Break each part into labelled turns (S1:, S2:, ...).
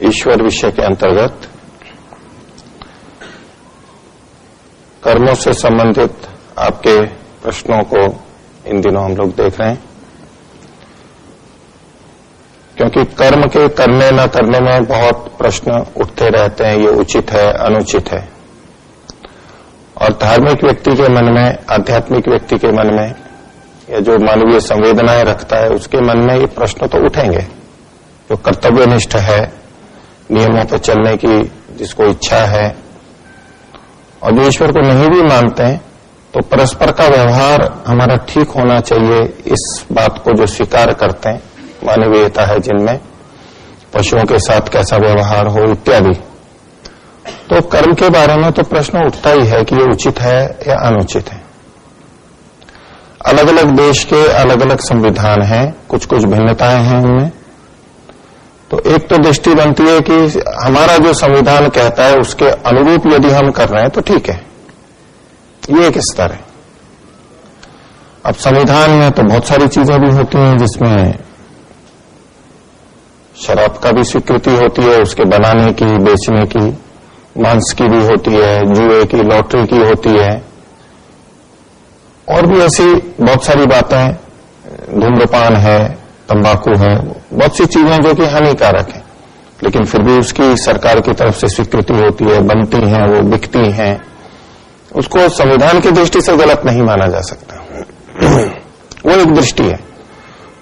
S1: ईश्वर विषय के अंतर्गत कर्मों से संबंधित आपके प्रश्नों को इन दिनों हम लोग देख रहे हैं, क्योंकि कर्म के करने न करने में बहुत प्रश्न उठते रहते हैं। ये उचित है, अनुचित है। और धार्मिक व्यक्ति के मन में, आध्यात्मिक व्यक्ति के मन में, या जो मानवीय संवेदनाएं रखता है उसके मन में ये प्रश्न तो उठेंगे। जो कर्तव्यनिष्ठ है, नियमों पर चलने की जिसको इच्छा है, और जो ईश्वर को नहीं भी मानते हैं, तो परस्पर का व्यवहार हमारा ठीक होना चाहिए। इस बात को जो स्वीकार करते हैं, मानवीयता है जिनमें, पशुओं के साथ कैसा व्यवहार हो इत्यादि, तो कर्म के बारे में तो प्रश्न उठता ही है कि ये उचित है या अनुचित है। अलग अलग देश के अलग अलग संविधान हैं, कुछ कुछ भिन्नताएं हैं उनमें। तो एक तो दृष्टि बनती है कि हमारा जो संविधान कहता है उसके अनुरूप यदि हम कर रहे हैं तो ठीक है, ये एक स्तर है। अब संविधान में तो बहुत सारी चीजें भी होती हैं, जिसमें शराब का भी स्वीकृति होती है, उसके बनाने की, बेचने की, मांस की भी होती है, जुए की, लॉटरी की होती है, और भी ऐसी बहुत सारी बातें, धूम्रपान है, तंबाकू है, बहुत सी चीजें जो कि हानिकारक है, लेकिन फिर भी उसकी सरकार की तरफ से स्वीकृति होती है, बनती हैं, वो बिकती हैं। उसको संविधान की दृष्टि से गलत नहीं माना जा सकता। वो एक दृष्टि है।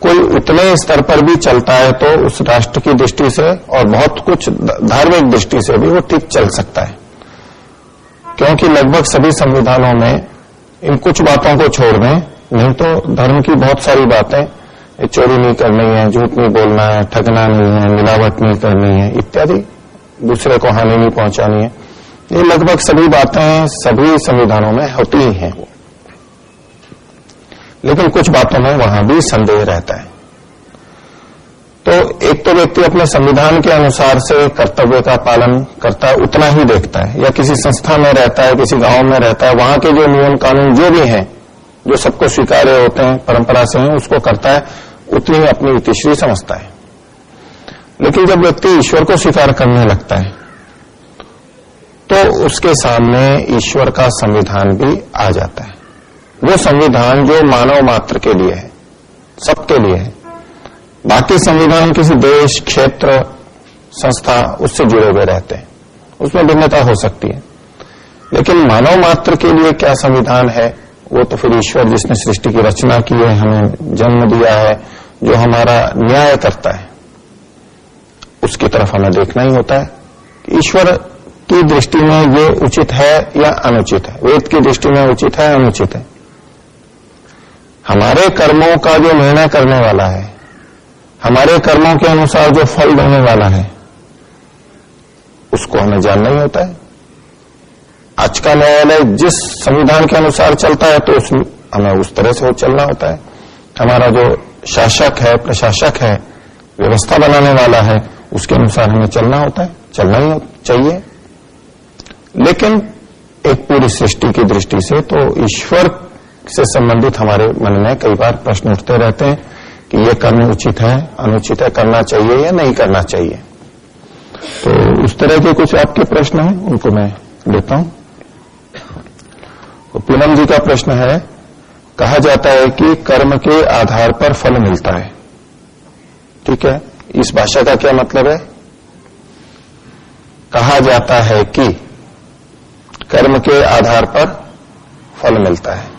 S1: कोई उतने स्तर पर भी चलता है तो उस राष्ट्र की दृष्टि से और बहुत कुछ धार्मिक दृष्टि से भी वो ठीक चल सकता है, क्योंकि लगभग सभी संविधानों में इन कुछ बातों को छोड़ दें, नहीं तो धर्म की बहुत सारी बातें, चोरी नहीं करनी है, झूठ नहीं बोलना है, ठगना नहीं है, मिलावट नहीं करनी है इत्यादि, दूसरे को हानि नहीं पहुंचानी है, ये लगभग सभी बातें सभी संविधानों में होती ही हैं। लेकिन कुछ बातों में वहां भी संदेह रहता है। तो एक तो व्यक्ति अपने संविधान के अनुसार से कर्तव्य का पालन करता है, उतना ही देखता है, या किसी संस्था में रहता है, किसी गांव में रहता है, वहां के जो नियम कानून जो भी हैं, जो सबको स्वीकार्य होते हैं, परंपरा से हैं, उसको करता है, उतनी ही अपनी इतिश्री समझता है। लेकिन जब व्यक्ति ईश्वर को स्वीकार करने लगता है तो उसके सामने ईश्वर का संविधान भी आ जाता है। वो संविधान जो मानव मात्र के लिए है, सबके लिए है। बाकी संविधान किसी देश, क्षेत्र, संस्था उससे जुड़े हुए रहते हैं, उसमें भिन्नता हो सकती है, लेकिन मानव मात्र के लिए क्या संविधान है, वो तो फिर ईश्वर जिसने सृष्टि की रचना की है, हमें जन्म दिया है, जो हमारा न्याय करता है, उसकी तरफ हमें देखना ही होता है कि ईश्वर की दृष्टि में ये उचित है या अनुचित है, वेद की दृष्टि में उचित है, अनुचित है। हमारे कर्मों का जो निर्णय करने वाला है, हमारे कर्मों के अनुसार जो फल देने वाला है, उसको हमें जानना ही होता है। आज का न्यायालय जिस संविधान के अनुसार चलता है तो हमें उस तरह से चलना होता है। हमारा जो शासक है, प्रशासक है, व्यवस्था बनाने वाला है, उसके अनुसार हमें चलना होता है, चलना ही चाहिए। लेकिन एक पूरी सृष्टि की दृष्टि से तो ईश्वर से संबंधित हमारे मन में कई बार प्रश्न उठते रहते हैं कि ये कर्म उचित है, अनुचित है, करना चाहिए या नहीं करना चाहिए। तो उस तरह के कुछ आपके प्रश्न हैं, उनको मैं लेता हूं। तो पूनम जी का प्रश्न है, कहा जाता है कि कर्म के आधार पर फल मिलता है। ठीक है, इस भाषा का क्या मतलब है? कहा जाता है कि कर्म के आधार पर फल मिलता है।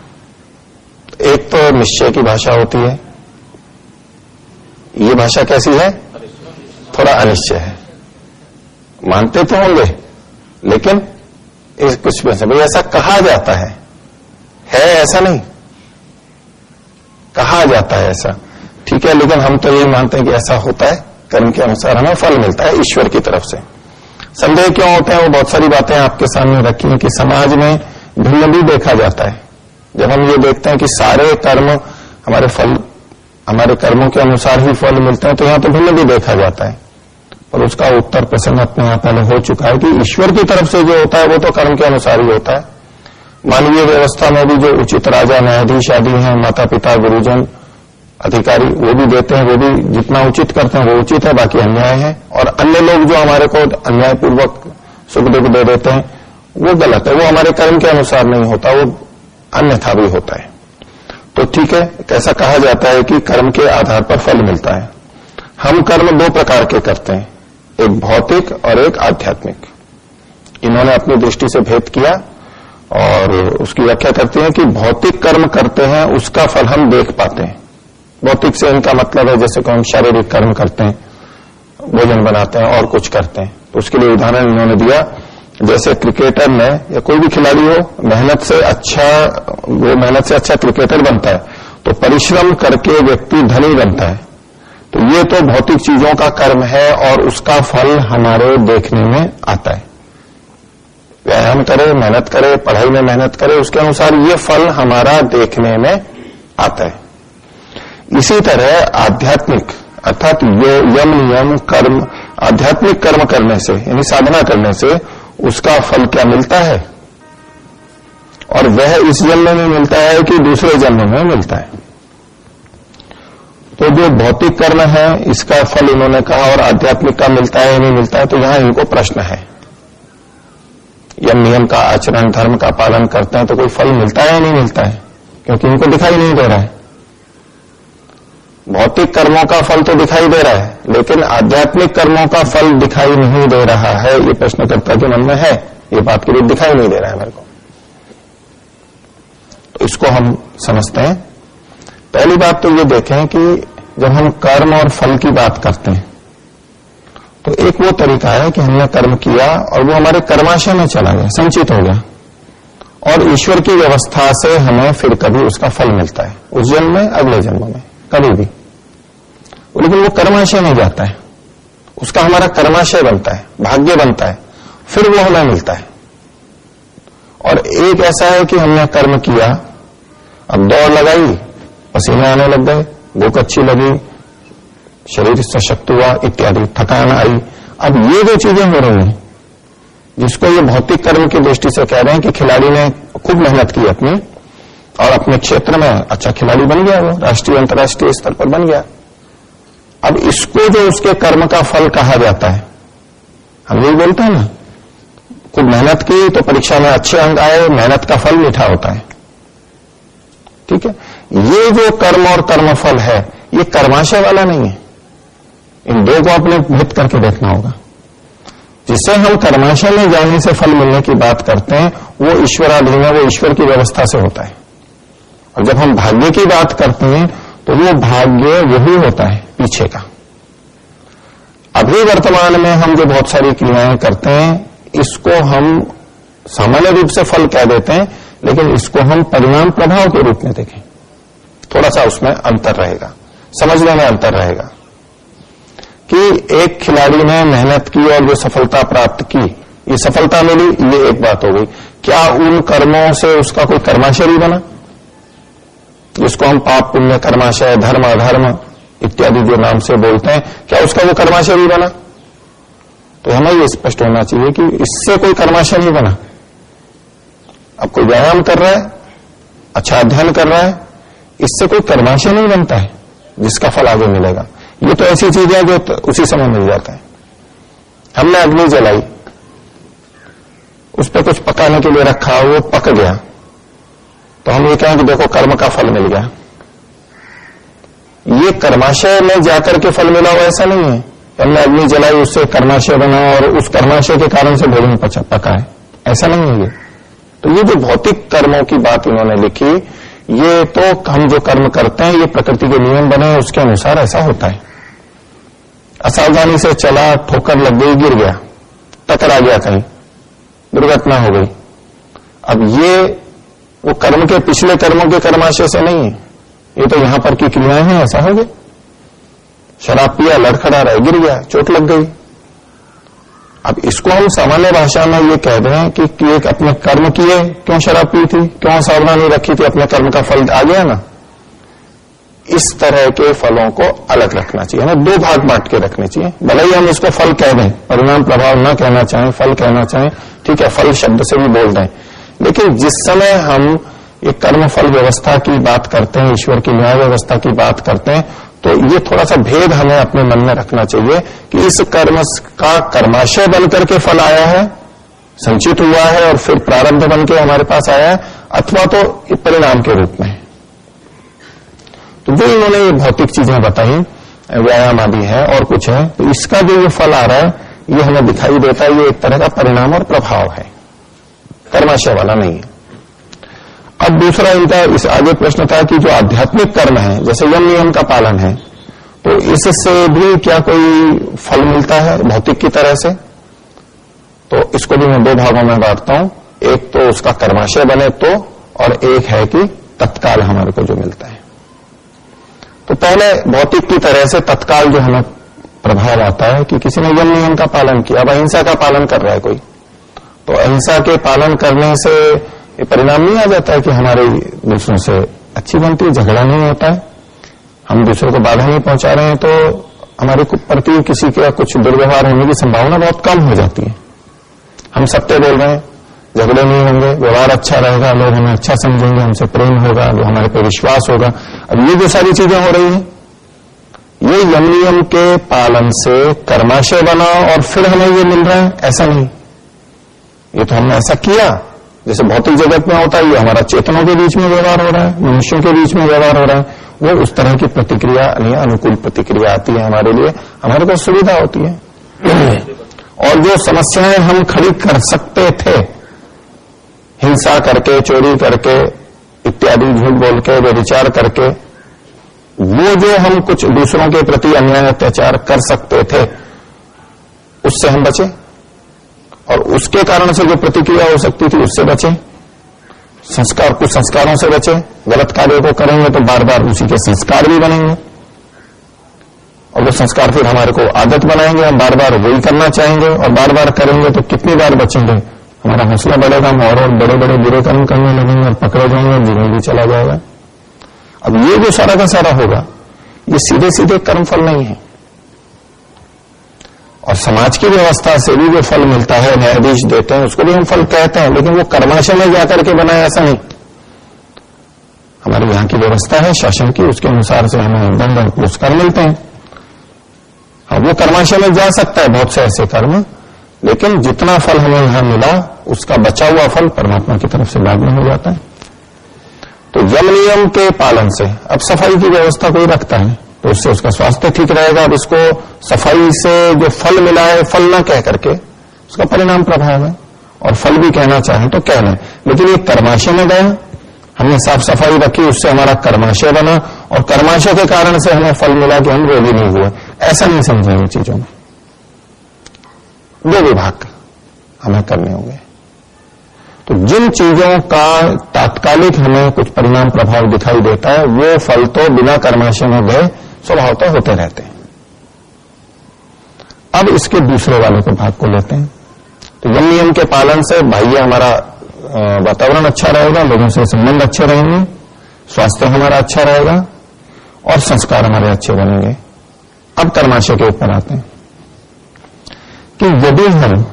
S1: एक तो निश्चय की भाषा होती है, ये भाषा कैसी है? थोड़ा अनिश्चय है। मानते तो होंगे, लेकिन इस कुछ में से भाई ऐसा कहा जाता है ऐसा नहीं, कहा जाता है ऐसा। ठीक है, लेकिन हम तो यही मानते हैं कि ऐसा होता है, कर्म के अनुसार हमें फल मिलता है ईश्वर की तरफ से। संदेह क्यों होते हैं? वो बहुत सारी बातें आपके सामने रखी हैं कि समाज में भिन्न भी देखा जाता है। जब हम ये देखते हैं कि सारे कर्म हमारे कर्मों के अनुसार ही फल मिलते हैं, तो यहां तो भिन्न भी देखा जाता है। और उसका उत्तर प्रश्न अपने यहां पहले हो चुका है कि ईश्वर की तरफ से जो होता है वो तो कर्म के अनुसार ही होता है। मानवीय व्यवस्था में भी जो उचित राजा, न्यायाधीश आदि हैं, माता पिता, गुरुजन, अधिकारी वो भी देते हैं, वो भी जितना उचित करते हैं वो उचित है, बाकी अन्याय है। और अन्य लोग जो हमारे को अन्यायपूर्वक सुख दुख दे देते हैं वो गलत है, वो हमारे कर्म के अनुसार नहीं होता, वो अन्यथा भी होता है। तो ठीक है, कैसा कहा जाता है कि कर्म के आधार पर फल मिलता है। हम कर्म दो प्रकार के करते हैं, एक भौतिक और एक आध्यात्मिक। इन्होंने अपनी दृष्टि से भेद किया और उसकी व्याख्या करते हैं कि भौतिक कर्म करते हैं उसका फल हम देख पाते हैं। भौतिक से इनका मतलब है जैसे कि हम शारीरिक कर्म करते हैं, भोजन बनाते हैं और कुछ करते हैं। तो उसके लिए उदाहरण इन्होंने दिया, जैसे क्रिकेटर में या कोई भी खिलाड़ी हो, मेहनत से अच्छा क्रिकेटर बनता है, तो परिश्रम करके व्यक्ति धनी बनता है। तो ये तो भौतिक चीजों का कर्म है और उसका फल हमारे देखने में आता है। व्यायाम करे, मेहनत करे, पढ़ाई में मेहनत करे, उसके अनुसार ये फल हमारा देखने में आता है। इसी तरह आध्यात्मिक अर्थात यम नियम कर्म, आध्यात्मिक कर्म करने से यानी साधना करने से उसका फल क्या मिलता है, और वह इस जन्म में मिलता है कि दूसरे जन्म में मिलता है। तो जो भौतिक कर्म है इसका फल इन्होंने कहा और आध्यात्मिक का मिलता है या नहीं मिलता है, तो यहां इनको प्रश्न है। यम नियम का आचरण, धर्म का पालन करते हैं तो कोई फल मिलता है या नहीं मिलता है, क्योंकि इनको दिखाई नहीं दे रहा है। भौतिक कर्मों का फल तो दिखाई दे रहा है, लेकिन आध्यात्मिक कर्मों का फल दिखाई नहीं दे रहा है। ये प्रश्नकर्ता के मन में है, ये बात के लिए दिखाई नहीं दे रहा है मेरे को। तो इसको हम समझते हैं। पहली बात तो ये देखें कि जब हम कर्म और फल की बात करते हैं तो एक वो तरीका है कि हमने कर्म किया और वो हमारे कर्माशय में चला गया, संचित हो गया, और ईश्वर की व्यवस्था से हमें फिर कभी उसका फल मिलता है, उस जन्म में, अगले जन्म में, कभी भी। लेकिन वो कर्माशय में जाता है, उसका हमारा कर्माशय बनता है, भाग्य बनता है, फिर वो हमें मिलता है। और एक ऐसा है कि हमने कर्म किया, अब दौड़ लगाई, पसीने आने लग गए, भूख अच्छी लगी, शरीर सशक्त हुआ इत्यादि, थकान आई। अब ये जो चीजें हो रही हैं, जिसको ये भौतिक कर्म की दृष्टि से कह रहे हैं कि खिलाड़ी ने खूब मेहनत की अपनी और अपने क्षेत्र में अच्छा खिलाड़ी बन गया, वो राष्ट्रीय अंतर्राष्ट्रीय स्तर पर बन गया। अब इसको जो उसके कर्म का फल कहा जाता है, हम यही बोलते हैं ना, खूब मेहनत की तो परीक्षा में अच्छे अंक आए, मेहनत का फल मीठा होता है। ठीक है, ये जो कर्म और कर्मफल है ये कर्माशय वाला नहीं है। इन दो को आपने भेद करके देखना होगा। जिसे हम कर्माशय में जाने से फल मिलने की बात करते हैं वो ईश्वराधीन है, वो ईश्वर की व्यवस्था से होता है। और जब हम भाग्य की बात करते हैं तो वो भाग्य वही होता है पीछे का। अभी वर्तमान में हम जो बहुत सारी क्रियाएं करते हैं इसको हम सामान्य रूप से फल कह देते हैं, लेकिन इसको हम परिणाम प्रभाव के रूप में देखें, थोड़ा सा उसमें अंतर रहेगा, समझने में अंतर रहेगा। कि एक खिलाड़ी ने मेहनत की और जो सफलता प्राप्त की, ये सफलता मिली, ये एक बात हो गई। क्या उन कर्मों से उसका कोई कर्माशय भी बना, जिसको हम पाप पुण्य कर्माशय, धर्म अधर्म इत्यादि जो नाम से बोलते हैं, क्या उसका वो कर्माशय भी बना? तो हमें ये स्पष्ट होना चाहिए कि इससे कोई कर्माशय नहीं बना। अब कोई व्यायाम कर रहा है, अच्छा अध्ययन कर रहा है, इससे कोई कर्माशय नहीं बनता है जिसका फल आगे मिलेगा। ये तो ऐसी चीज है जो उसी समय मिल जाता है। हमने अग्नि जलाई, उस पर कुछ पकाने के लिए रखा, वो पक गया, तो हम ये कहें कि देखो कर्म का फल मिल गया। ये कर्माशय में जाकर के फल मिला हो ऐसा नहीं है। हमने अग्नि जलाई, उससे कर्माशय बना और उस कर्माशय के कारण से भोजन पका है, ऐसा नहीं है ये। तो ये जो भौतिक कर्मों की बात इन्होंने लिखी, ये तो हम जो कर्म करते हैं ये प्रकृति के नियम बने हैं, उसके अनुसार ऐसा होता है। असावधानी से चला, ठोकर लग गई, गिर गया, टकरा गया, कहीं दुर्घटना हो गई। अब ये वो कर्म के पिछले कर्मों के कर्माशय से नहीं है, ये तो यहां पर की क्रियाएं हैं, ऐसा हो गया। शराब पिया, लड़खड़ा रहा, गिर गया, चोट लग गई। अब इसको हम सामान्य भाषा में ये कह रहे हैं कि एक अपने कर्म किए, क्यों शराब पी थी, क्यों सावधानी रखी थी, अपने कर्म का फल आ गया ना। इस तरह के फलों को अलग रखना चाहिए ना, दो भाग बांट के रखने चाहिए। भले ही हम इसको फल कह दें, परिणाम प्रभाव न कहना चाहें, फल कहना चाहें, ठीक है, फल शब्द से भी बोल दें, लेकिन जिस समय हम ये कर्म फल व्यवस्था की बात करते हैं, ईश्वर की न्याय व्यवस्था की बात करते हैं, तो ये थोड़ा सा भेद हमें अपने मन में रखना चाहिए कि इस कर्म का कर्माशय बनकर के फल आया है, संचित हुआ है और फिर प्रारब्ध बन के हमारे पास आया है, अथवा तो परिणाम के रूप में। तो जो इन्होंने ये भौतिक चीजें बताई, व्यायाम आदि है और कुछ है, तो इसका जो ये फल आ रहा है ये हमें दिखाई देता है, ये एक तरह का परिणाम और प्रभाव है, कर्माशय वाला नहीं है। अब दूसरा इनका इस आगे प्रश्न था कि जो आध्यात्मिक कर्म है, जैसे यम नियम का पालन है, तो इससे भी क्या कोई फल मिलता है भौतिक की तरह से? तो इसको भी मैं दो भागों में बांटता हूं, एक तो उसका कर्माशय बने तो, और एक है कि तत्काल हमारे को जो मिलता है। तो पहले भौतिक की तरह से तत्काल जो हमें प्रभाव आता है कि किसी ने यम नियम का पालन किया, अब अहिंसा का पालन कर रहा है कोई, तो अहिंसा के पालन करने से ये परिणाम नहीं आ जाता है कि हमारे दूसरों से अच्छी बनती है, झगड़ा नहीं होता है, हम दूसरों को बाधा नहीं पहुंचा रहे हैं, तो हमारे प्रति किसी का कुछ दुर्व्यवहार होने की संभावना बहुत कम हो जाती है। हम सत्य बोल रहे हैं, झगड़े नहीं होंगे, व्यवहार अच्छा रहेगा, लोग हमें अच्छा समझेंगे, हमसे प्रेम होगा, वो हमारे पर विश्वास होगा। अब ये जो सारी चीजें हो रही हैं, ये यम नियम के पालन से कर्माशय बना और फिर हमें ये मिल रहा है, ऐसा नहीं। ये तो हमने ऐसा किया, जैसे भौतिक जगत में होता है, ये हमारा चेतनों के बीच में व्यवहार हो रहा है, मनुष्यों के बीच में व्यवहार हो रहा है, वो उस तरह की प्रतिक्रिया नहीं, अनुकूल प्रतिक्रिया आती है हमारे लिए, हमारे को सुविधा होती है। और जो समस्याएं हम खड़ी कर सकते थे, हिंसा करके, चोरी करके इत्यादि, झूठ बोल के, व्यभिचार करके, वो जो हम कुछ दूसरों के प्रति अन्याय अत्याचार कर सकते थे, उससे हम बचे, और उसके कारण से जो प्रतिक्रिया हो सकती थी उससे बचे, संस्कार, कुछ संस्कारों से बचे। गलत कार्यों को करेंगे तो बार बार उसी के संस्कार भी बनेंगे, और वो संस्कार फिर हमारे को आदत बनाएंगे, हम बार बार वही करना चाहेंगे, और बार बार करेंगे तो कितनी बार बचेंगे, हमारा हौसला बढ़ेगा, हम और बड़े बड़े बुरे कर्म करने लगेंगे और पकड़े जाएंगे और जीवन भी चला जाएगा। अब ये जो सारा का सारा होगा, ये सीधे सीधे कर्मफल नहीं है, और समाज की व्यवस्था से भी जो फल मिलता है, न्यायाधीश देते हैं, उसको भी हम फल कहते हैं, लेकिन वो कर्माशय में जाकर के बनाए ऐसा नहीं। हमारे यहां की व्यवस्था है शासन की, उसके अनुसार से हमें दंड और पुरस्कार मिलते हैं। हाँ, वो कर्माशय में जा सकता है बहुत से ऐसे कर्म, लेकिन जितना फल हमें यहां मिला उसका बचा हुआ फल परमात्मा की तरफ से बाद में हो जाता है। तो यम नियम के पालन से, अब सफाई की व्यवस्था कोई रखता है तो उससे उसका स्वास्थ्य ठीक रहेगा। अब इसको सफाई से जो फल मिला है, फल ना कह करके उसका परिणाम प्रभाव है, और फल भी कहना चाहें तो कह लें, लेकिन ये कर्माशय में गया, हमने साफ सफाई रखी, उससे हमारा कर्माशय बना, और कर्माशय के कारण से हमें फल मिला कि हम रोगी नहीं हुए, ऐसा नहीं समझेंगे चीजों में। दो विभाग हमें करने होंगे। तो जिन चीजों का तात्कालिक हमें कुछ परिणाम प्रभाव दिखाई देता है, वो फल तो बिना कर्माशय में गए स्वभावतः होते रहते हैं। अब इसके दूसरे वाले को भाग को लेते हैं। तो यम नियम के पालन से बाह्य हमारा वातावरण अच्छा रहेगा, लोगों से संबंध अच्छे रहेंगे, स्वास्थ्य हमारा अच्छा रहेगा, और संस्कार हमारे अच्छे बनेंगे। अब कर्माशय के ऊपर आते हैं कि यदि हम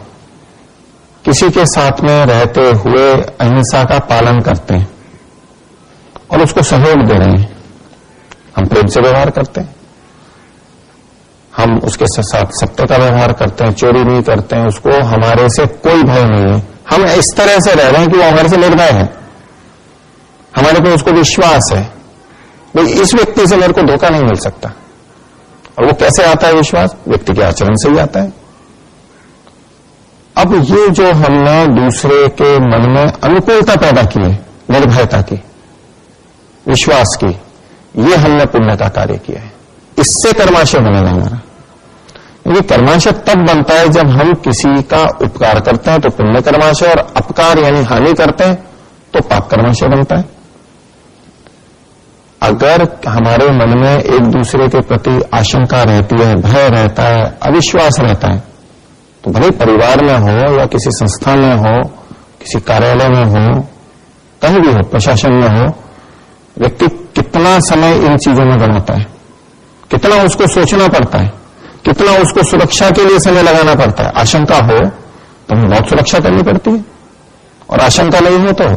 S1: किसी के साथ में रहते हुए अहिंसा का पालन करते हैं और उसको सहयोग दे रहे हैं, हम प्रेम से व्यवहार करते हैं, हम उसके साथ सत्य का व्यवहार करते हैं, चोरी नहीं करते हैं, उसको हमारे से कोई भय नहीं है, हम इस तरह से रह रहे हैं कि वो हमारे से निर्भय है, हमारे को उसको विश्वास है, भाई इस व्यक्ति से मेरे को धोखा नहीं मिल सकता। और वो कैसे आता है विश्वास? व्यक्ति के आचरण से ही आता है। अब ये जो हमने दूसरे के मन में अनुकूलता पैदा की है, निर्भयता की, विश्वास की, ये हमने पुण्य का कार्य किया है, इससे कर्माशय बनेगा हमारा। क्योंकि कर्माशय तब बनता है जब हम किसी का उपकार करते हैं तो पुण्य कर्माशय, और अपकार यानी हानि करते हैं तो पाप कर्माशय बनता है। अगर हमारे मन में एक दूसरे के प्रति आशंका रहती है, भय रहता है, अविश्वास रहता है, तो भले परिवार में हो या किसी संस्था में हो, किसी कार्यालय में हो, कहीं भी हो, प्रशासन में हो, व्यक्ति कितना समय इन चीजों में गंवाता है, कितना उसको सोचना पड़ता है, कितना उसको सुरक्षा के लिए समय लगाना पड़ता है। आशंका हो तो हमें बहुत सुरक्षा करनी पड़ती है, और आशंका नहीं हो तो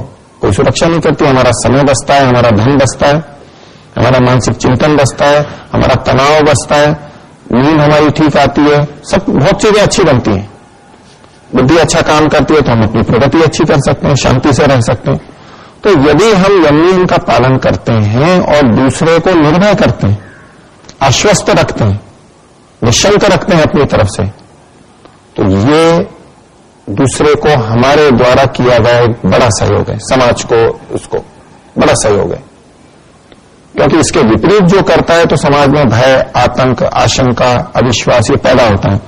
S1: कोई सुरक्षा नहीं करती। हमारा समय बचता है, हमारा धन बचता है, हमारा मानसिक चिंतन बचता है, हमारा तनाव बचता है, नींद हमारी ठीक आती है, सब बहुत चीजें अच्छी बनती हैं। बुद्धि अच्छा काम करती है तो हम अपनी प्रगति अच्छी कर सकते हैं, शांति से रह सकते हैं। तो यदि हम यम नियम का पालन करते हैं और दूसरे को निर्भय करते हैं, आश्वस्त रखते हैं, निशंक रखते हैं अपनी तरफ से, तो ये दूसरे को हमारे द्वारा किया गया एक बड़ा सहयोग है, समाज को उसको बड़ा सहयोग है। क्योंकि इसके विपरीत जो करता है तो समाज में भय, आतंक, आशंका, अविश्वास ये पैदा होता है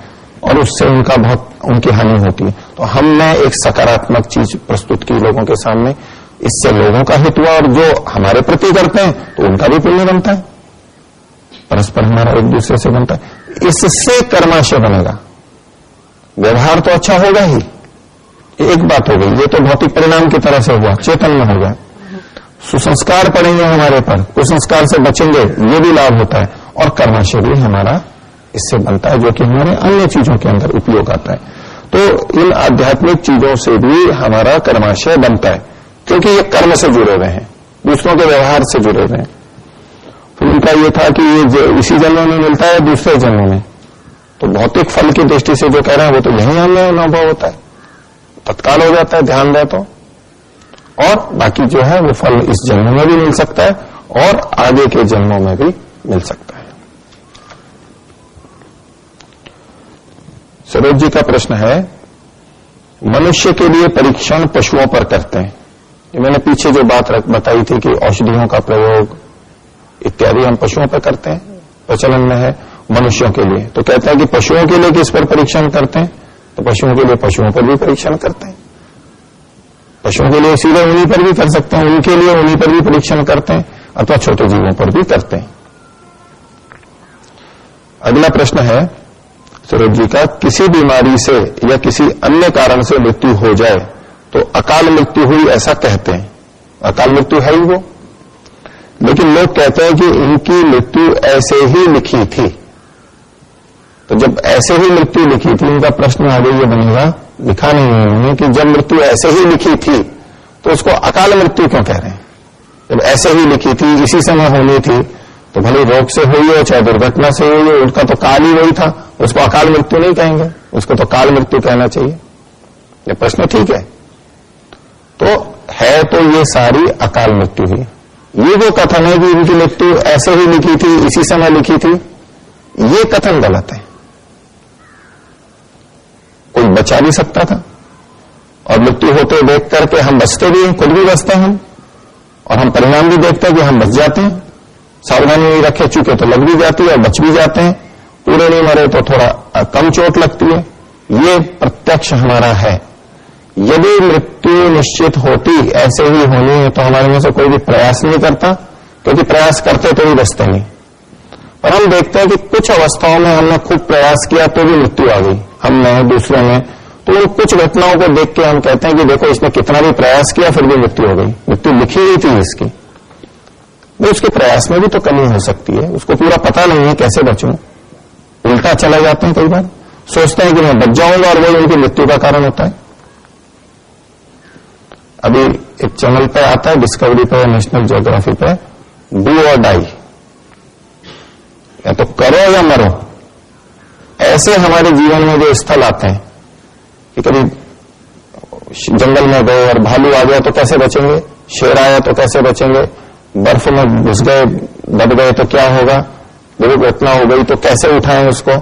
S1: और उससे उनकी हानि होती है। तो हमने एक सकारात्मक चीज प्रस्तुत की लोगों के सामने, इससे लोगों का हित हुआ और जो हमारे प्रति करते हैं तो उनका भी पुण्य बनता है, परस्पर हमारा एक दूसरे से बनता है। इससे कर्माशय बनेगा, व्यवहार तो अच्छा होगा ही, एक बात हो गई। ये तो भौतिक परिणाम की तरह से हुआ, चेतन में हो गया। सुसंस्कार पड़ेंगे हमारे पर, कुसंस्कार से बचेंगे, ये भी लाभ होता है, और कर्माशय भी हमारा इससे बनता है, जो कि हमारे अन्य चीजों के अंदर उपयोग आता है। तो इन आध्यात्मिक चीजों से भी हमारा कर्माशय बनता है, क्योंकि ये कर्म से जुड़े हुए हैं, दूसरों के व्यवहार से जुड़े हुए हैं। तो उनका ये था कि ये इसी जन्म में मिलता है, दूसरे जन्म में। तो भौतिक फल की दृष्टि से जो कह रहे हैं वो तो यही हमें अनुभव होता है, तत्काल हो जाता है, ध्यान दे तो। और बाकी जो है वो फल इस जन्म में भी मिल सकता है और आगे के जन्मों में भी मिल सकता है। सरोज जी का प्रश्न है, मनुष्य के लिए परीक्षण पशुओं पर करते हैं। ये मैंने पीछे जो बात बताई थी कि औषधियों का प्रयोग इत्यादि हम पशुओं पर करते हैं, प्रचलन में है। मनुष्यों के लिए तो कहता है कि पशुओं के लिए किस पर परीक्षण करते हैं, तो पशुओं के लिए पशुओं पर भी परीक्षण करते हैं। पशुओं के लिए सीधे उन्हीं पर भी कर सकते हैं, उनके लिए उन्हीं पर भी परीक्षण करते हैं, अथवा छोटे जीवों पर भी करते हैं। अगला प्रश्न है सरोज जी का, किसी बीमारी से या किसी अन्य कारण से मृत्यु हो जाए तो अकाल मृत्यु हुई ऐसा कहते हैं। अकाल मृत्यु है ही वो, लेकिन लोग कहते हैं कि इनकी मृत्यु ऐसे ही लिखी थी। तो जब ऐसे ही मृत्यु लिखी थी, इनका प्रश्न आगे ये बनेगा, लिखा नहीं है उन्होंने कि जब मृत्यु ऐसे ही लिखी थी तो उसको अकाल मृत्यु क्यों कह रहे हैं। जब ऐसे ही लिखी थी, इसी समय होनी थी, तो भले रोग से हुई हो चाहे दुर्घटना से हुई हो, उनका तो काल ही वही था, उसको अकाल मृत्यु नहीं कहेंगे, उसको तो काल मृत्यु कहना चाहिए। ये प्रश्न ठीक है, तो ये सारी अकाल मृत्यु हुई। ये जो कथन है कि इनकी मृत्यु ऐसे ही लिखी थी, इसी समय लिखी थी, ये कथन गलत है। कोई बचा नहीं सकता था, और मृत्यु होते देख करके हम बचते भी हैं, खुद भी बचते हैं हम, और हम परिणाम भी देखते हैं कि हम बच जाते हैं। सावधानी नहीं रखे चुके तो लग भी जाती है और बच भी जाते हैं, पूरे नहीं मरे तो थोड़ा कम चोट लगती है। ये प्रत्यक्ष हमारा है। यदि मृत्यु निश्चित होती, ऐसे ही होनी है, तो हमारे में से कोई भी प्रयास नहीं करता, क्योंकि प्रयास करते तो भी बचते नहीं। पर हम देखते हैं कि कुछ अवस्थाओं में हमने खूब प्रयास किया तो भी मृत्यु आ गई, हम में, दूसरे में। तो उन कुछ घटनाओं को देख के हम कहते हैं कि देखो इसने कितना भी प्रयास किया फिर भी मृत्यु हो गई, मृत्यु लिखी हुई थी इसकी। तो उसके प्रयास में भी तो कमी हो सकती है, उसको पूरा पता नहीं है कैसे बचूं, उल्टा चले जाते हैं। कई बार सोचते हैं कि मैं बच जाऊंगा और वो उनकी मृत्यु का कारण होता है। अभी एक चैनल पे आता है, डिस्कवरी पे, नेशनल ज्योग्राफी पे, डू और डाई, या तो करो या मरो। ऐसे हमारे जीवन में जो स्थल आते हैं कि कभी जंगल में गए और भालू आ गया तो कैसे बचेंगे, शेर आया तो कैसे बचेंगे, बर्फ में घुस गए, दब गए तो क्या होगा, दुर्घटना हो गई तो कैसे उठाएं उसको।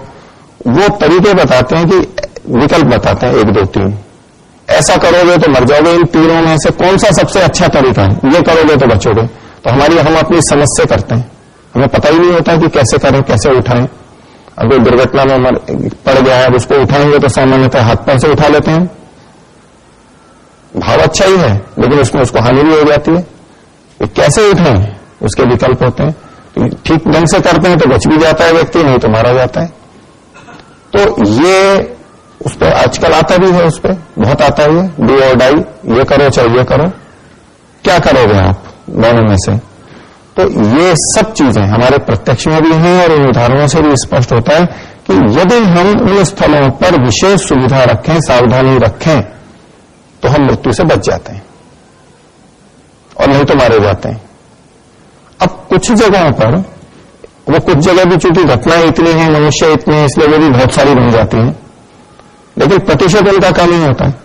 S1: वो तरीके बताते हैं कि विकल्प बताते हैं 1, 2, 3, ऐसा करोगे तो मर जाओगे, इन तीनों में से कौन सा सबसे अच्छा तरीका है, ये करोगे तो बचोगे। तो हम अपनी समझ से करते हैं, हमें पता ही नहीं होता कि कैसे करें, कैसे उठाएं। अगर दुर्घटना में पड़ गया है, उसको उठाएंगे तो सामान्यतः हाथ पैर से उठा लेते हैं, भाव अच्छा ही है, लेकिन उसमें उसको हानि भी हो जाती है। तो कैसे उठाएं, उसके विकल्प होते हैं। तो ठीक ढंग से करते हैं तो बच भी जाता है व्यक्ति, नहीं तो मारा जाता है। तो ये उस पर आजकल आता भी है, उस पर बहुत आता है, डू और डाई, ये करो चाहे ये करो, क्या करोगे आप दोनों में से। तो ये सब चीजें हमारे प्रत्यक्ष में भी हैं और इन उदाहरणों से भी स्पष्ट होता है कि यदि हम उन स्थलों पर विशेष सुविधा रखें, सावधानी रखें, तो हम मृत्यु से बच जाते हैं। और नहीं तो मारे जाते हैं। अब कुछ जगहों पर वो कुछ जगह भी चूंकि घटनाएं इतनी हैं, मनुष्य इतने हैं, इसलिए वो भी बहुत सारी बन जाती हैं, लेकिन प्रतिशत उनका कम ही होता है।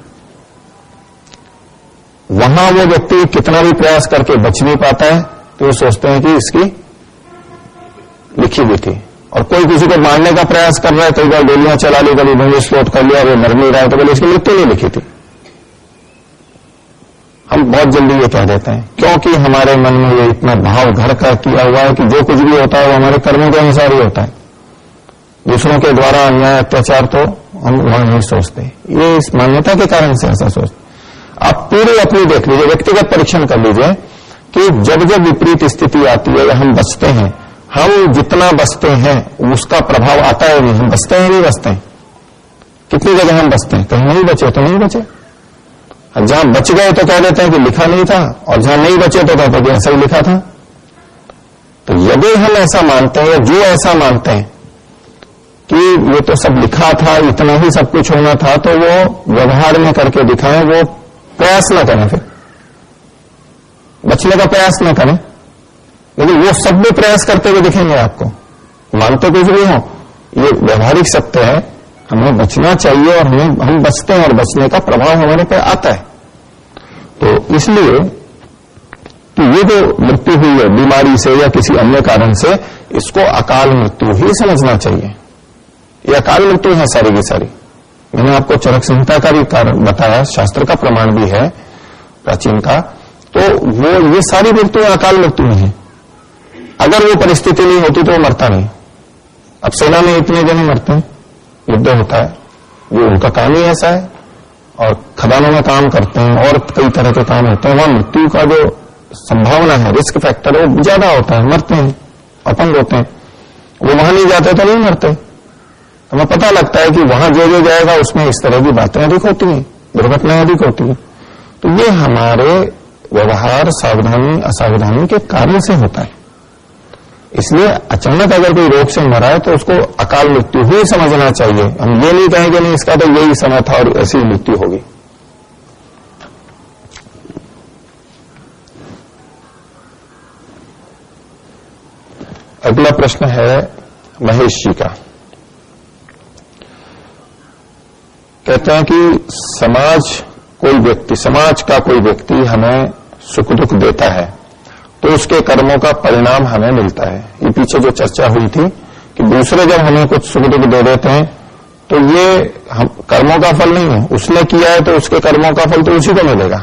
S1: वहां वो व्यक्ति कितना भी प्रयास करके बच नहीं पाता है, तो वो सोचते हैं कि इसकी लिखी हुई थी। और कोई किसी को मारने का प्रयास कर रहा है, कई बार गोलियां चला ली, कभी बम विस्फोट कर लिया, वो मर नहीं रहा है, तो बोले इसकी मृत्यु नहीं लिखी थी। हम बहुत जल्दी ये कह देते हैं, क्योंकि हमारे मन में ये इतना भाव घर का किया हुआ है कि जो कुछ भी होता है वो हमारे कर्मों के अनुसार ही होता है। दूसरों के द्वारा अन्याय अत्याचार तो हम वहां नहीं सोचते, ये इस मान्यता के कारण से ऐसा सोचते। आप पूरी अपनी देख लीजिए, व्यक्तिगत परीक्षण कर लीजिए कि जब जब विपरीत स्थिति आती है या हम बचते हैं, हम जितना बचते हैं उसका प्रभाव आता है नहीं। हम बचते हैं नहीं बचते हैं, कितनी जगह हम बचते हैं, कहीं नहीं बचे तो नहीं बचे। जहां बच गए तो कह देते हैं कि लिखा नहीं था, और जहां नहीं बचे तो कहते हैं कि ऐसा ही लिखा था। तो यदि हम ऐसा मानते हैं या जो ऐसा मानते हैं कि ये तो सब लिखा था, इतना ही सब कुछ होना था, तो वो व्यवहार में करके दिखाएं, वो प्रयास न करें, फिर बचने का प्रयास न करें। लेकिन वो सब भी प्रयास करते हुए दिखेंगे आपको, मानते कुछ भी हो, ये व्यवहारिक सत्य है। हमें बचना चाहिए और हम बचते हैं और बचने का प्रभाव हमारे पे आता है। तो इसलिए कि ये जो मृत्यु हुई है बीमारी से या किसी अन्य कारण से, इसको अकाल मृत्यु ही समझना चाहिए। ये अकाल मृत्यु है सारी की सारी। मैंने आपको चरक संहिता का भी कारण बताया, शास्त्र का प्रमाण भी है प्राचीन का, तो वो ये सारी मृत्यु अकाल मृत्यु है। अगर वो परिस्थिति नहीं होती तो वो मरता नहीं। अब सेना में इतने जने मरते हैं, युद्ध होता है, वो उनका काम ही ऐसा है, और खदानों में काम करते हैं और कई तरह के काम होते हैं, वहां मृत्यु का जो संभावना है, रिस्क फैक्टर है, वो ज्यादा होता है, मरते हैं, अपंग होते हैं। वो वहां नहीं जाते तो नहीं मरते। हमें पता लगता है कि वहां जो जाएगा उसमें इस तरह की बातें अधिक होती हैं, दुर्घटनाएं अधिक होती हैं। तो ये हमारे व्यवहार सावधानी असावधानी के कारण से होता है। इसलिए अचानक अगर कोई रोग से मरा है तो उसको अकाल मृत्यु ही समझना चाहिए। हम ये नहीं कहेंगे नहीं इसका तो यही समय था और ऐसी मृत्यु होगी। अगला प्रश्न है महेश जी का। कहते हैं कि समाज का कोई व्यक्ति हमें सुख दुख देता है तो उसके कर्मों का परिणाम हमें मिलता है। ये पीछे जो चर्चा हुई थी कि दूसरे जब हमें कुछ सुख दुख दे देते हैं तो ये हम कर्मों का फल नहीं है। उसने किया है तो उसके कर्मों का फल तो उसी को मिलेगा,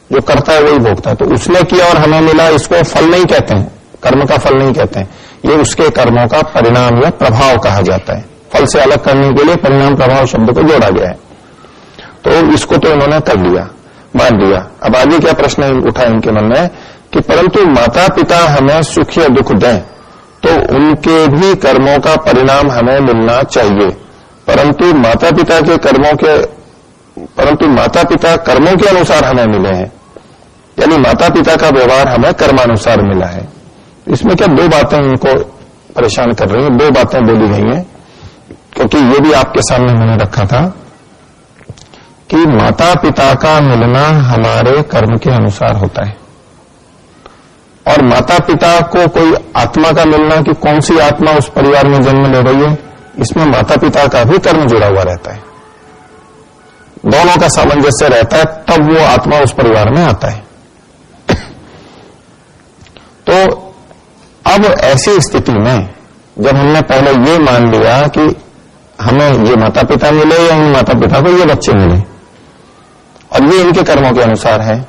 S1: जो करता है वही भोगता है। तो उसने किया और हमें मिला, इसको फल नहीं कहते हैं, कर्म का फल नहीं कहते हैं, ये उसके कर्मों का परिणाम या प्रभाव कहा जाता है। फल से अलग करने के लिए परिणाम प्रभाव शब्द को जोड़ा गया है। तो इसको तो इन्होंने कर लिया, मान लिया। अब आगे क्या प्रश्न उठा इनके मन में कि परंतु माता पिता हमें सुख या दुख दें तो उनके भी कर्मों का परिणाम हमें मिलना चाहिए, परंतु माता पिता कर्मों के अनुसार हमें मिले हैं, यानी माता पिता का व्यवहार हमें कर्मानुसार मिला है। इसमें क्या दो बातें इनको परेशान कर रही हैं, दो बातें बोली गई हैं, क्योंकि ये भी आपके सामने मैंने रखा था कि माता पिता का मिलना हमारे कर्म के अनुसार होता है, और माता पिता को कोई आत्मा का मिलना कि कौन सी आत्मा उस परिवार में जन्म ले रही है, इसमें माता पिता का भी कर्म जुड़ा हुआ रहता है। दोनों का सामंजस्य रहता है, तब वो आत्मा उस परिवार में आता है। तो अब ऐसी स्थिति में जब हमने पहले ये मान लिया कि हमें ये माता पिता मिले या इन माता पिता को ये बच्चे मिले और ये इनके कर्मों के अनुसार है,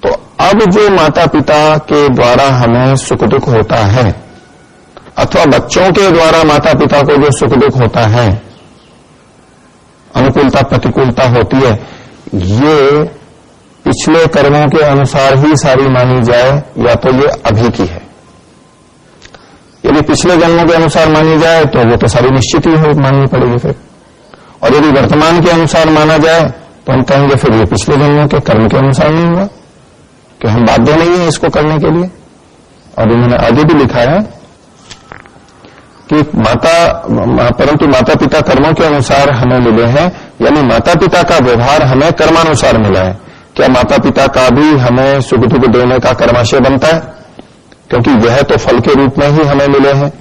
S1: तो अब जो माता पिता के द्वारा हमें सुख दुख होता है अथवा बच्चों के द्वारा माता पिता को जो सुख दुख होता है, अनुकूलता प्रतिकूलता होती है, ये पिछले कर्मों के अनुसार ही सारी मानी जाए या तो ये अभी की है। यदि पिछले जन्मों के अनुसार मानी जाए तो वो तो सारी निश्चित ही माननी पड़ेगी फिर, और यदि वर्तमान के अनुसार माना जाए तो हम कहेंगे फिर ये पिछले जन्मों के कर्म के अनुसार नहीं हुआ, कि हम बाध्य नहीं है इसको करने के लिए। और इन्होंने आगे भी लिखा है कि परंतु माता पिता कर्मों के अनुसार हमें मिले हैं, यानी माता पिता का व्यवहार हमें कर्मानुसार मिला है। क्या माता पिता का भी हमें सुख दुख देने का कर्माशय बनता है? क्योंकि यह तो फल के रूप में ही हमें मिले हैं।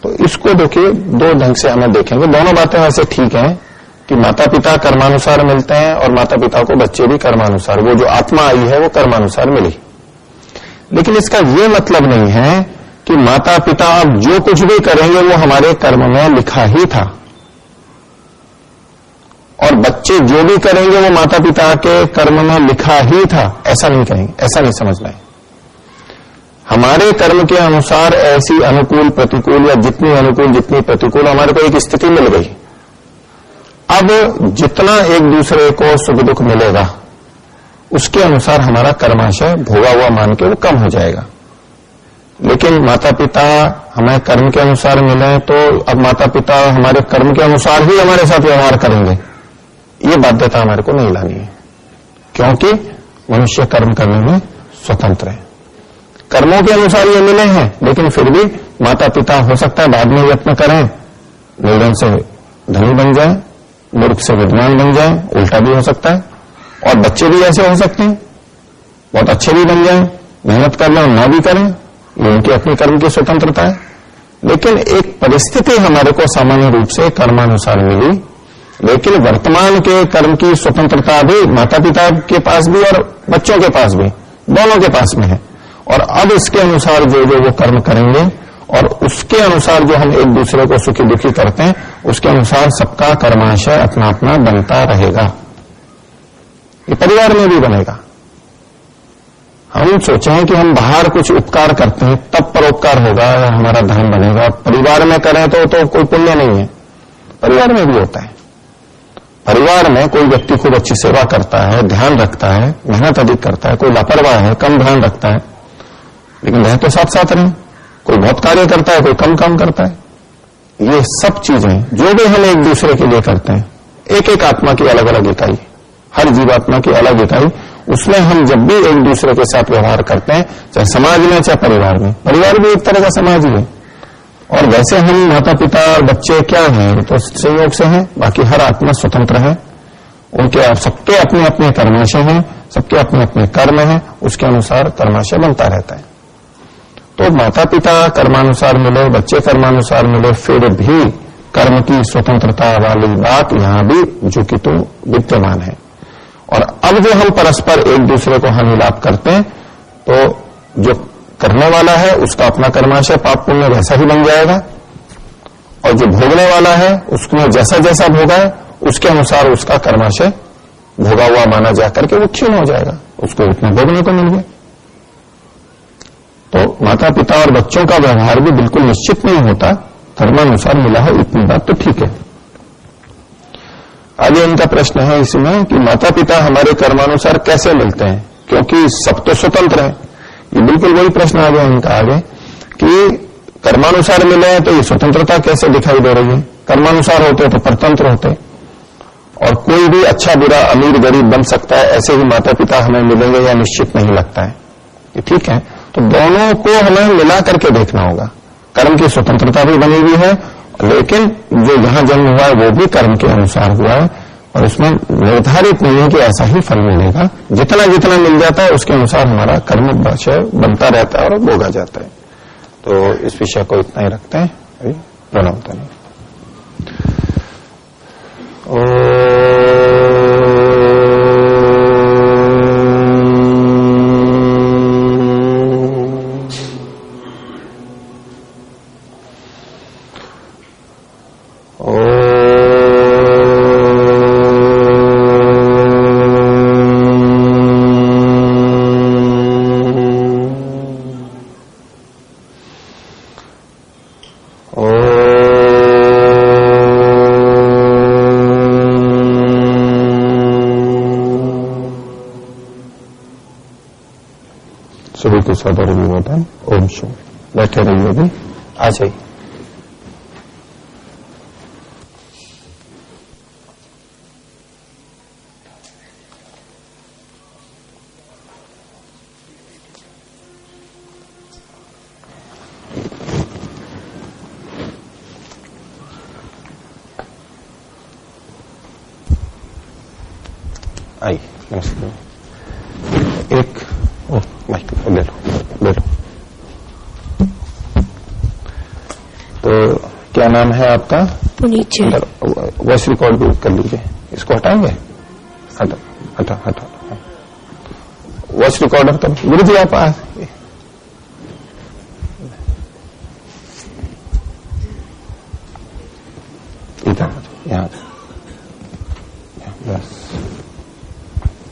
S1: तो इसको देखिए, दो ढंग से हमें देखेंगे। दोनों बातें वैसे ठीक हैं कि माता पिता कर्मानुसार मिलते हैं और माता पिता को बच्चे भी कर्मानुसार, वो जो आत्मा आई है वो कर्मानुसार मिली। लेकिन इसका ये मतलब नहीं है कि माता पिता अब जो कुछ भी करेंगे वो हमारे कर्म में लिखा ही था, और बच्चे जो भी करेंगे वो माता पिता के कर्म में लिखा ही था, ऐसा नहीं कहेंगे, ऐसा नहीं समझना है। हमारे कर्म के अनुसार ऐसी अनुकूल प्रतिकूल, या जितनी अनुकूल जितनी प्रतिकूल, हमारे को एक स्थिति मिल गई। अब जितना एक दूसरे को सुख दुख मिलेगा उसके अनुसार हमारा कर्माशय भोगा हुआ मान के वो कम हो जाएगा। लेकिन माता पिता हमें कर्म के अनुसार मिले तो अब माता पिता हमारे कर्म के अनुसार ही हमारे साथ व्यवहार करेंगे, ये बाध्यता हमारे को नहीं लानी है, क्योंकि मनुष्य कर्म करने में स्वतंत्र है। कर्मों के अनुसार ये मिले हैं, लेकिन फिर भी माता पिता हो सकता है बाद में यत्न करें, निर्धन से धनी बन जाए, मूर्ख से विद्वान बन जाए, उल्टा भी हो सकता है। और बच्चे भी ऐसे हो सकते हैं, बहुत अच्छे भी बन जाए, मेहनत कर लें और ना भी करें, ये उनकी अपनी कर्म की स्वतंत्रता है। लेकिन एक परिस्थिति हमारे को सामान्य रूप से कर्मानुसार मिली, लेकिन वर्तमान के कर्म की स्वतंत्रता भी माता पिता के पास भी और बच्चों के पास भी, दोनों के पास में है। और अब इसके अनुसार जो जो वो कर्म करेंगे और उसके अनुसार जो हम एक दूसरे को सुखी दुखी करते हैं, उसके अनुसार सबका कर्माशय अपना अपना बनता रहेगा। ये परिवार में भी बनेगा। हम सोचें कि हम बाहर कुछ उपकार करते हैं तब परोपकार होगा या हमारा धर्म बनेगा, परिवार में करें तो कोई पुण्य नहीं है। परिवार में भी होता है। परिवार में कोई व्यक्ति खूब अच्छी सेवा करता है, ध्यान रखता है, मेहनत अधिक करता है, कोई लापरवाह है, कम ध्यान रखता है, लेकिन वह तो साथ साथ रहे। कोई बहुत कार्य करता है, कोई कम काम करता है। ये सब चीजें जो भी हम एक दूसरे के लिए करते हैं, एक एक आत्मा की अलग अलग इकाई, हर जीवात्मा की अलग इकाई, उसमें हम जब भी एक दूसरे के साथ व्यवहार करते हैं, चाहे समाज में चाहे परिवार में, परिवार भी एक तरह का समाज ही है। और वैसे हम माता पिता और बच्चे क्या हैं, तो संयोग से हैं, बाकी हर आत्मा स्वतंत्र है। उनके सबके अपने अपने कर्माशय हैं, सबके अपने अपने कर्म हैं, उसके अनुसार कर्माशय बनता रहता है। तो माता पिता कर्मानुसार मिले, बच्चे कर्मानुसार मिले, फिर भी कर्म की स्वतंत्रता वाली बात यहां भी जो कि तो विद्यमान है। और अब जो हम परस्पर एक दूसरे को हानि लाभ करते हैं, तो जो करने वाला है उसका अपना कर्माशय पाप पुण्य वैसा ही बन जाएगा, और जो भोगने वाला है उसमें जैसा जैसा भोगा है उसके अनुसार उसका कर्माशय भोगा हुआ माना जाकर के वो क्षीण हो जाएगा, उसको इतना भोगने को मिल गया। तो माता पिता और बच्चों का व्यवहार भी बिल्कुल निश्चित नहीं होता, कर्मानुसार मिला है, इतनी बात तो ठीक है। आगे इनका प्रश्न है इसमें कि माता पिता हमारे कर्मानुसार कैसे मिलते हैं, क्योंकि सब तो स्वतंत्र है। ये बिल्कुल वही प्रश्न आ गया इनका आगे कि कर्मानुसार मिले हैं तो ये स्वतंत्रता कैसे दिखाई दे रही है, कर्मानुसार होते तो परतंत्र होते। और कोई भी अच्छा बुरा अमीर गरीब बन सकता है, ऐसे ही माता पिता हमें मिलेंगे या निश्चित नहीं लगता है। ये ठीक है, तो दोनों को हमें मिला करके देखना होगा। कर्म की स्वतंत्रता भी बनी हुई है, लेकिन जो यहां जन्म हुआ है वो भी कर्म के अनुसार हुआ है, और उसमें निर्धारित नहीं है कि ऐसा ही फल मिलेगा। जितना जितना मिल जाता है उसके अनुसार हमारा कर्म बनता रहता है और भोगा जाता है। तो इस विषय को इतना ही रखते हैं। अभी प्रणव धन्यवाद। सभी को सादर अभिवादन। ओम शुभ। बैठे रहिए, अभी आ जाइए। आइए, नमस्ते। एक माइक ले लो। तो क्या नाम है आपका?
S2: पुनीत जी।
S1: वॉइस रिकॉर्ड भी कर लीजिए। इसको हटाएंगे? हटा। वॉइस रिकॉर्डर तब गुरु जी आप इधर यहाँ बस